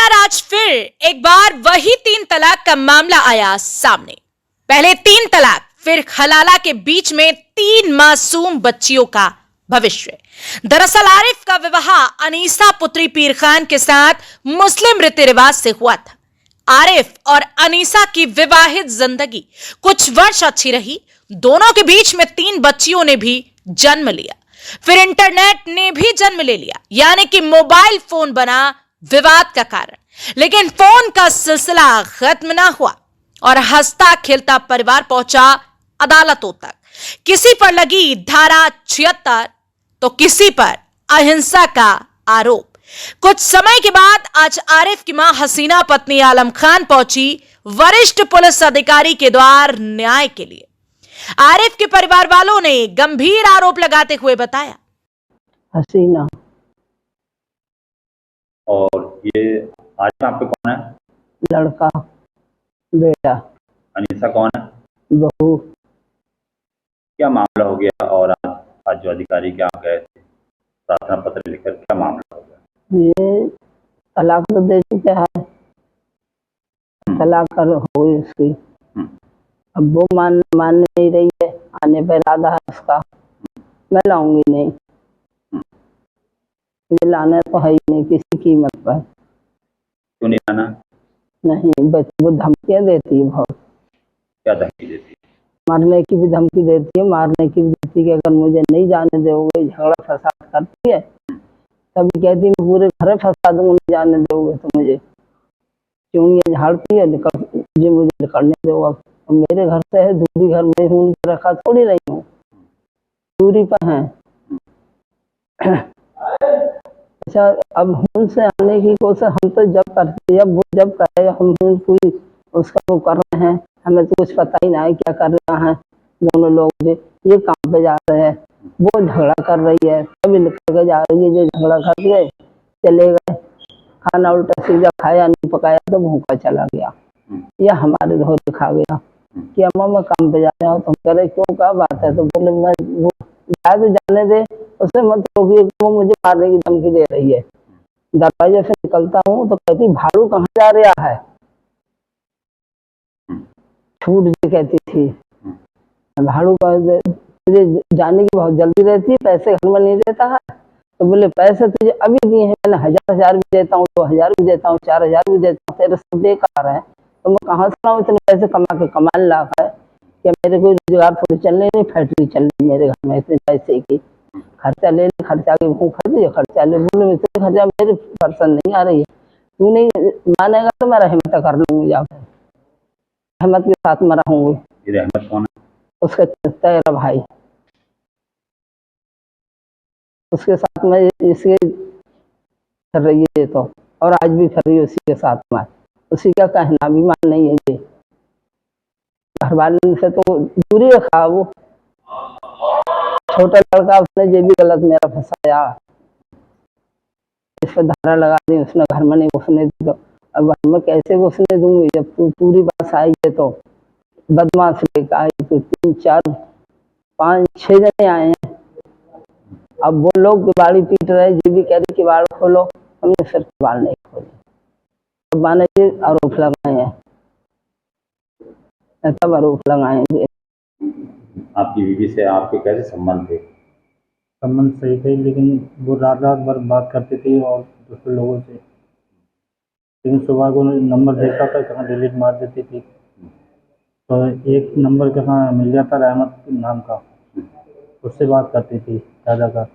यार आज फिर एक बार वही 3 तलाक का मामला आया सामने। पहले 3 तलाक, फिर हलाला के बीच में 3 मासूम बच्चियों का भविष्य। दरअसल आरिफ का विवाह अनीसा पुत्री पीर खान के साथ मुस्लिम रीति रिवाज से हुआ था। आरिफ और अनीसा की विवाहित जिंदगी कुछ वर्ष अच्छी रही। दोनों के बीच में 3 बच्चियों ने भी जन्म लिया। फिर इंटरनेट ने भी जन्म ले लिया, यानी कि मोबाइल फोन बना विवाद का कारण। लेकिन फोन का सिलसिला खत्म ना हुआ और हंसता खेलता परिवार पहुंचा अदालतों तक। किसी पर लगी धारा 76 तो किसी पर अहिंसा का आरोप। कुछ समय के बाद आज आरिफ की मां हसीना पत्नी आलम खान पहुंची वरिष्ठ पुलिस अधिकारी के द्वार न्याय के लिए। आरिफ के परिवार वालों ने गंभीर आरोप लगाते हुए बताया, हसीना और ये आज यहाँ पे कौन है? लड़का, बेटा। अनीसा कौन है? बहू। क्या मामला हो गया? और आज जो अधिकारी क्या गए थे प्रार्थना पत्र लिखकर, क्या मामला हो गया? ये तलाक तो दे चुके हैं, तलाक कर हो गई उसकी। अब वो मान नहीं रही है, आने पर इरादा है उसका। मैं लाऊंगी नहीं, मुझे लाना तो है ही नहीं किसी कीमत पर। क्यों नहीं लाना? नहीं, बस वो धमकियां देती है बहुत। क्या धमकी देती है? मारने की भी धमकी देती है, मारने की भी देती है कि अगर मुझे नहीं जाने दोगे, झगड़ा फसाद करती है। तभी कहती है मैं पूरे घर फंसा दूंगा, नहीं जाने दोगे तो मुझे। चूड़ियाँ झाड़ती है, जी मुझे निकलने दोगे। मेरे घर से है दूरी, घर में हूँ, रखा थोड़ी रही हूँ, दूरी पर है। अच्छा, अब उनसे आने की कोशिश हम तो जब करते हैं, वो जब करे हम कोई उसका वो कर रहे हैं, हमें तो कुछ पता ही ना है क्या कर रहा है। दोनों लोग ये काम पे जा रहे हैं, वो झगड़ा कर रही है, तभी निकल के जा रही है। जो झगड़ा कर गए चले गए, खाना उल्टा सीधा खाया नहीं, पकाया तो भूखा चला गया। या हमारे धोरे खा गया कि अम्मा मैं काम पे जा रहा हूँ। तो हम कह रहे क्यों, क्या बात है? तो बोले मैं वो तो जाने दे, उससे मत रोकिए, वो मुझे मारने की धमकी दे रही है। दरवाजे से निकलता हूँ तो कहती भाड़ू कहाँ जा रहा है, छूट जी कहती थी। भाड़ू तुझे जाने की बहुत जल्दी रहती है, पैसे घर में नहीं देता है। तो बोले पैसे तुझे अभी दिए हैं, मैंने 1000 भी देता हूँ, 2000 भी देता हूँ, 4000 भी देता हूँ, तेरे सब बेकार है। तो मैं कहाँ से लाऊं इतने पैसे कमा के? कमाल लाख है कि मेरे कोई रोजगार थोड़ी चलने नहीं, फैक्ट्री चल रही मेरे घर में इतने पैसे की। खर्चा ले ले, खर्चा के भूख खर्च, खर्चा ले। बोले इतने खर्चा मेरे पर्सन नहीं आ रही है, तू नहीं मानेगा तो मैं रहमत कर लूंगी, जाकर रहमत के साथ मैं रहूंगी। रहमत कौन है? उसका तेरा भाई, उसके साथ में इसके कर रही है तो, और आज भी कर रही है उसी के साथ में। उसी का कहना भी मान नहीं है। ये घर वाले से तो दूरी रखा, वो छोटा लड़का उसने ये भी गलत मेरा फंसाया, इस पर धारा लगा दी उसने, घर में नहीं घुसने दी। तो अब घर में कैसे घुसने दूंगी जब तू पूरी बात आई है? तो बदमाश लेकर आई तो 3 4 5 6 जने आए हैं। अब वो लोग किवाड़ी पीट रहे, जी भी कह रही किवाड़ खोलो, हमने फिर किवाड़ नहीं खोली। तब माने ये आरोप लगाए हैं, तब आरोप लगाए हैं। आपकी बीवी से आपके कैसे संबंध थे? संबंध सही थे, लेकिन वो रात भर बात करती थी और दूसरे लोगों से। लेकिन सुबह को नंबर देखता था, कहाँ डिलीट मार देती थी। तो एक नंबर कहाँ मिल गया था रहमत नाम का, उससे बात करती थी ज़्यादातर,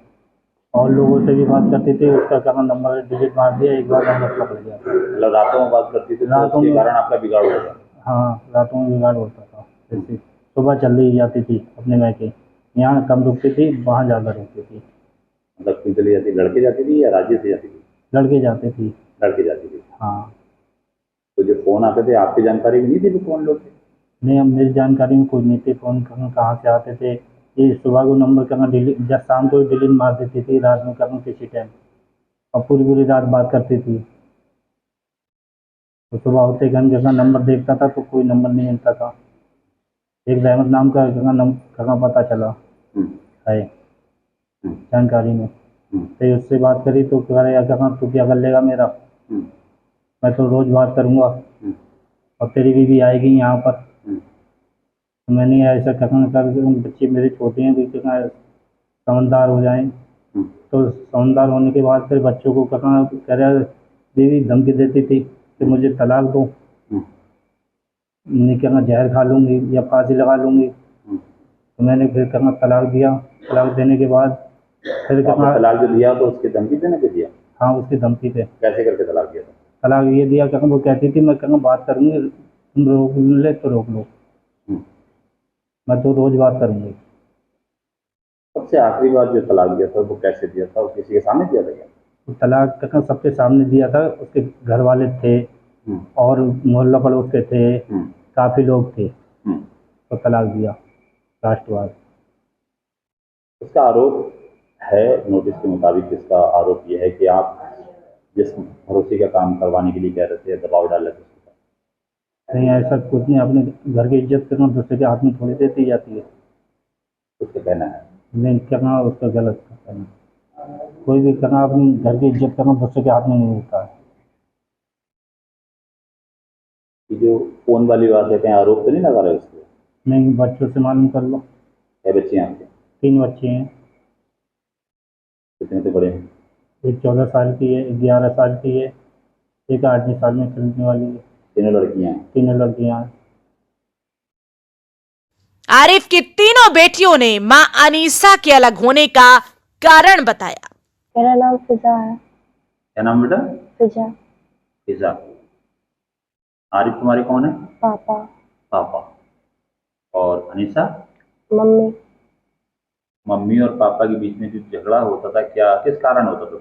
और लोगों से भी बात करती थी। उसका कहाँ नंबर डिलीट मार दिया, एक बार नंबर पकड़ गया था। मतलब रातों में बात करती थी, रातों के कारण आपका बिगाड़ हो गया? हाँ, रातों में बिगाड़ होता था। जैसे सुबह चली जाती थी अपने मैके, यहाँ कम रुकती थी, वहाँ ज़्यादा रुकती थी। मतलब क्यों चली जाती? लड़के जाती थी या राज्य से जाती थी? लड़के जाते थी। लड़के जाती थी। हाँ। तो जो फ़ोन आते थे आपकी जानकारी में नहीं थी वो कौन लोग थे? नहीं, अब मेरी जानकारी में कोई नहीं थे। फ़ोन कहाँ से आते थे, ये सुबह को नंबर कहाँ डिलीट, जब शाम को डिलीट मार देती थी, रात में कहाँ किसी टाइम, और पूरी रात बात करती थी। तो सुबह होते कहाँ नंबर देखता था तो कोई नंबर नहीं मिलता था। एक रहमत नाम का कहाँ पता चला है जानकारी में, तो उससे बात करी तो कह रहे कहाँ तू क्या कर लेगा मेरा। मैं तो रोज़ बात करूँगा और तेरी बीवी आएगी यहाँ पर। तो मैंने ऐसा कहना कर बच्चे मेरे छोटे हैं कि समझदार हो जाएं। तो समझदार होने के बाद फिर बच्चों को कहना कह रहा बीवी धमकी देती थी कि मुझे तलाक दो, मैंने कहना जहर खा लूँगी या फांसी लगा लूँगी। तो मैंने फिर कहना तलाक दिया। तलाक देने के बाद फिर कहना तलाक जो दिया तो उसकी धमकी देने को दिया? हाँ, उसकी धमकी थे। कैसे करके तलाक दिया था? तलाक ये दिया कहना वो कहती थी मैं कहना बात करूँगी, तुम रोक ले तो रोक लो, मैं तो रोज़ बात करूँगी। सबसे आखिरी बार जो तलाक दिया था वो कैसे दिया था? वो किसी के सामने दिया था क्या? तो तलाक कहना सबके सामने दिया था। उसके घर वाले थे और मोहल्ला पड़ोस के थे, काफ़ी लोग थे, तो तलाक दिया लास्ट बार। इसका आरोप है, नोटिस के मुताबिक इसका आरोप ये है कि आप जिस भरोसे का काम करवाने के लिए कह रहे थे दबाव डाल रहे थे। नहीं, ऐसा कुछ नहीं। अपने घर की इज्जत करना दूसरे के हाथ में थोड़ी देती जाती है। उसका कहना है नहीं करना उसका गलत करना। कोई भी करना अपने घर की इज्जत करना दूसरे के हाथ में नहीं होता है। कि जो फोन वाली बात है, कहीं आरोप तो नहीं लगा रहे उसको? नहीं, बच्चों से मालूम कर लो। क्या बच्चे हैं आपके? 3 बच्चे हैं। कितने तो बड़े हैं? एक 14 साल की है, एक 11 साल की है, एक 8 साल में चलने वाली है। तीनों लड़कियां हैं? तीनों लड़कियां हैं। आरिफ की तीनों बेटियों ने मां अनीसा के अलग होने का कारण बताया। मेरा नाम फिजा है। क्या नाम बेटा? फिजा। फिजा। आरिफ तुम्हारे कौन है? पापा। पापा। और अनीसा? मम्मी। मम्मी और पापा के बीच में जो झगड़ा होता था, क्या किस कारण होता था?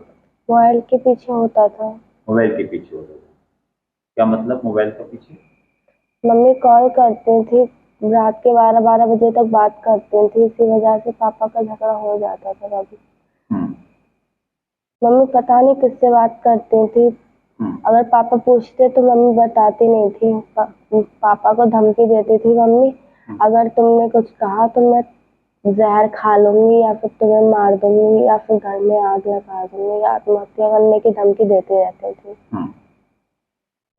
मोबाइल के पीछे होता था। मोबाइल के पीछे होता था? क्या मतलब मोबाइल के पीछे? मम्मी कॉल करती थी, रात के 12-12 बजे तक बात करती थी, इसी वजह से पापा का झगड़ा हो जाता था कभी। मम्मी पता नहीं किससे बात करती थी। अगर पापा पूछते तो मम्मी बताती नहीं थी। पापा को धमकी देती थी मम्मी, अगर तुमने कुछ कहा तो मैं जहर खा लूंगी या फिर तुम्हें मार दूंगी या फिर घर में आग लगा दूंगी या आत्महत्या करने की धमकी देते रहते थे।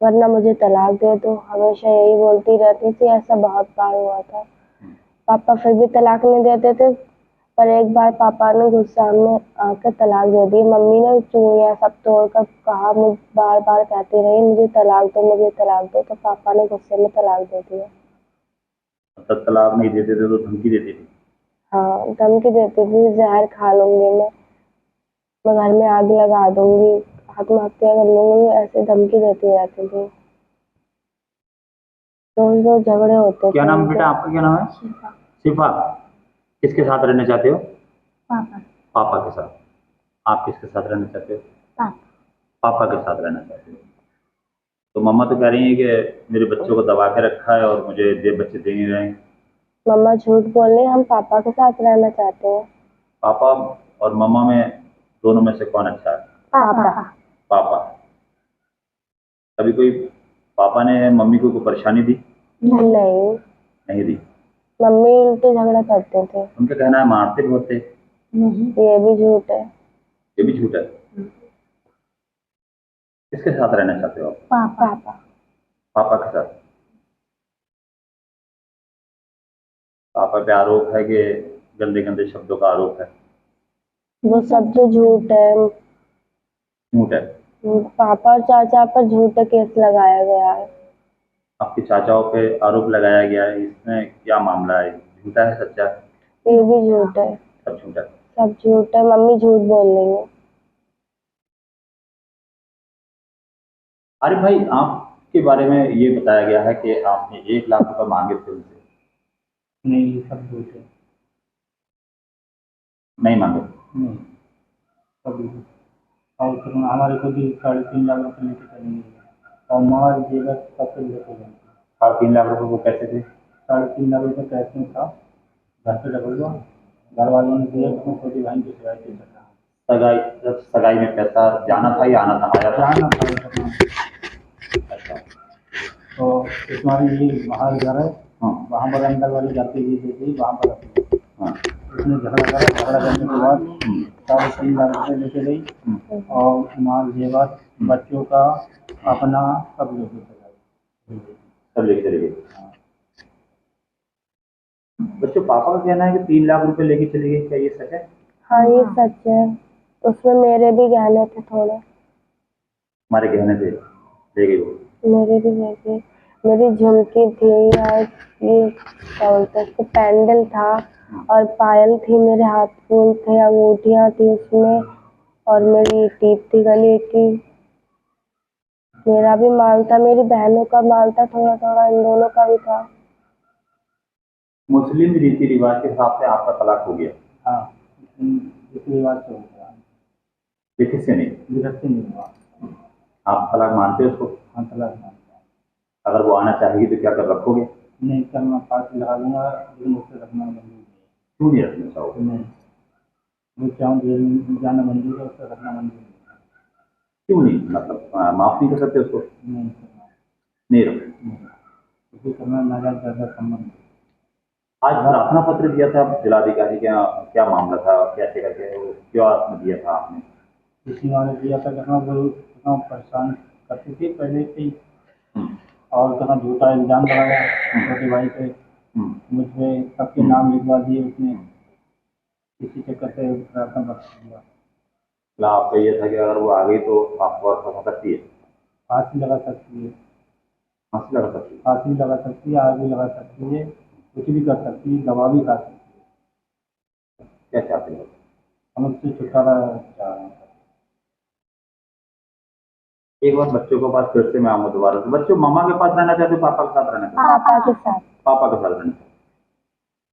वरना मुझे तलाक दे दो, हमेशा यही बोलती रहती थी। ऐसा बहुत बार हुआ था। पापा फिर भी तलाक नहीं देते थे, पर एक बार पापा ने गुस्सा में आकर तलाक दे दी। मम्मी ने चूड़ियाँ सब तोड़कर कहा, मुझे बार बार कहती रही मुझे तलाक दो, मुझे तलाक दो, तो पापा ने गुस्से में तलाक दे दिया। मतलब तलाक नहीं देते थे तो धमकी देती थी? हाँ, धमकी देती थी, जहर खा लूंगी मैं घर में आग लगा दूंगी, आत्महत्या कर लूंगी, ऐसे धमकी देती रहती थी। रोज रोज झगड़े होते थे। क्या नाम बेटा आपका? क्या नाम है? शिफा। किसके साथ रहना चाहते हो? पापा। पापा के साथ। आप किसके साथ रहना चाहते हो? पापा। पापा के साथ रहना चाहते हो। तो मम्मा तो कह रही है कि मेरे बच्चों को दबा के रखा है और मुझे बच्चे दे नहीं रहे हैं। मम्मा झूठ बोल रही, हम पापा के साथ रहना चाहते हैं। पापा और मम्मा में दोनों में से कौन अच्छा है? पापा। पापा। कभी कोई पापा ने मम्मी को कोई परेशानी दी? नहीं। नहीं दी? मम्मी उल्टे झगड़ा करते थे। उनका कहना है मारते बहुत थे। ये भी झूठ है। ये भी झूठ है? किसके साथ रहना चाहते हो आप? पापा। पापा के साथ। पापा पे आरोप है कि गंदे गंदे शब्दों का आरोप है। वो सब तो झूठ है। झूठ है? पापा और चाचा पर झूठा केस लगाया गया है। आपके चाचाओं पे आरोप लगाया गया है, इसमें क्या मामला है? झूठा है सच्चा है? ये भी झूठ है। सब झूठा है? सब झूठ है। मम्मी झूठ बोल रही है। अरे भाई, आपके बारे में ये बताया गया है कि आपने 1 लाख रुपए मांगे थे उनसे। नहीं, ये सब झूठ है। नहीं मांगे? नहीं, सब झूठ है। और फिर हमारे को भी 3.5 लाख रुपये लेके चलेंगे और मार देगा सब कुछ लेके जाएंगे। 3.5 लाख रुपए वो कैसे थे? 3.5 लाख रुपये कैश में था, घर पे डबल हुआ, घर वालों ने दिया तो मैं छोटी बहन की सिवाय दे सकता। सगाई में पैसा जाना था या आना था? आया था? जाना था। अच्छा। तो इसमें ये बाहर घर है, हाँ। वहाँ पर अंदर वाली जाती हुई देती, वहाँ पर हाँ। उसने झगड़ा करा, झगड़ा करने के बाद 3.5 लाख रुपए लेके गई और माल जेवर बच्चों का अपना सब लेके चला गई। सब लेके चले गए। बच्चों, पापा का कहना है कि 3 लाख रुपए लेके चले गए, क्या ये सच है? हाँ ये सच है। उसमें मेरे भी गहने थे थोड़े। हमारे गहने थे ले गए वो? मेरे भी गए, मेरी झुमकी थी और ये क्या बोलते हैं उसको, पैंडल था और पायल थी, मेरे हाथ फूल थे, अंगूठियां थी उसमें और मेरी टीप थी गले की। मेरा भी माल था, मेरी बहनों का माल था, थोड़ा थोड़ा इन दोनों का भी था। मुस्लिम रीति रिवाज के हिसाब से आपका तलाक हो गया? हाँ, इसी रिवाज से हो गया, लिखित से नहीं? लिखित से नहीं हुआ। आप तलाक मानते हो उसको? हाँ, तलाक मानता हूँ। अगर वो आना चाहेगी तो क्या कर रखोगे? नहीं, कल मैं फांसी लगा दूंगा, लेकिन उससे रखना मंजूर नहीं है। क्यों नहीं रखना चाहोगे? नहीं, मैं चाहूँ जेल में जाना मंजूर है, उससे रखना मंजूर नहीं है। क्यों नहीं? मतलब माफ नहीं कर सकते उसको? नहीं करना, नहीं रखो। नहीं उसे करना नाजायज ज्यादा संबंध है। आज प्रार्थना पत्र दिया था जिलाधिकारी के यहाँ, क्या मामला था, कैसे करके क्यों आपने दिया था आपने? इसी वाले दिया था, कहाँ वो कहाँ परेशान करती थी पहले से ही, और कहाँ झूठा इल्जाम लगाया छोटे भाई पे, मुझ पे सबके नाम लिखवा दिए उसने, इसी चक्कर से प्रार्थना पत्र दिया। मतलब आपका ये था कि अगर वो आ गई तो आपको फंसा सकती है? फांसी लगा सकती है, फांसी लगा सकती है? फांसी लगा सकती है, आग भी लगा सकती है, कुछ भी कर सकती है, दवा भी खा सकती है। क्या चाहते हो? हम उससे छुटकारा चाह रहे हैं। एक बार बच्चों के पास फिर से मैं आऊँगा दोबारा से। बच्चों, मम्मा के पास रहना चाहते हो, पापा के साथ रहना चाहते हो? पापा के साथ। पापा के साथ रहना चाहते हो।